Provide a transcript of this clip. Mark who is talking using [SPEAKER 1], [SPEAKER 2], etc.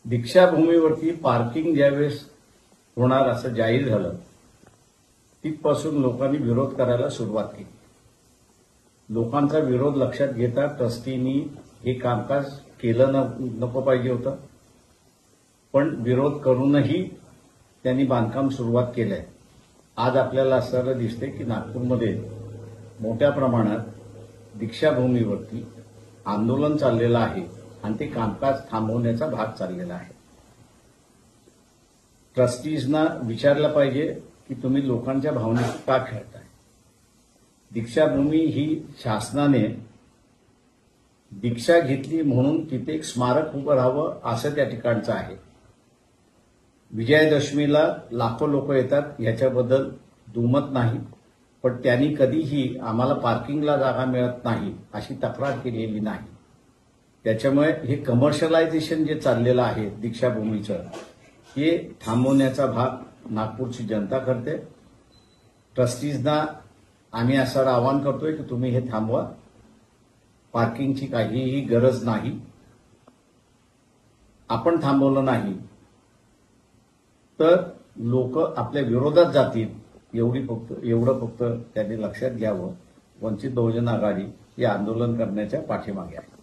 [SPEAKER 1] दीक्षाभूमीवरती parking ज्यावेळेस होणार असं जाहीर झालं तिथपासून लोकांनी विरोध करायला सुरुवात केली। लोकांचा विरोध लक्षात घेता ट्रस्टींनी हे कामकाज केलं नको पाहिजे होतं, पण विरोध करूनही त्यांनी बांधकाम सुरुवात केलंय। आज आपल्याला असं दिसते की नागपूरमध्ये मोठ्या प्रमाणात दीक्षाभूमीवरती आंदोलन चाललेलं आहे आणि ते कामकाज थांबवण्याचा भाग चाललेला आहे। ट्रस्टीजना विचारलं पाहिजे की तुम्ही लोकांच्या भावनेशी का खेळताय। दीक्षाभूमी ही शासनाने दीक्षा घेतली म्हणून तिथे एक स्मारक उभं राहावं असं त्या ठिकाणचं आहे। विजयादशमीला लाखो लोक येतात याच्याबद्दल दुमत नाही, पण त्यांनी कधीही आम्हाला पार्किंगला जागा मिळत नाही अशी तक्रार केलेली नाही। त्याच्यामुळे हे कमर्शियलायझेशन जे चाललेलं आहे दीक्षाभूमीचं हे थांबवण्याचा भाग नागपूरची जनता करते। ट्रस्टीजना आम्ही असं आवाहन करतोय की तुम्ही हे थांबवा, पार्किंगची काहीही गरज नाही। आपण थांबवलं नाही तर लोक आपल्या विरोधात जातील एवढं फक्त त्यांनी लक्षात घ्यावं। वंचित बहुजन आघाडी हे आंदोलन करण्याच्या पाठीमागे आहे।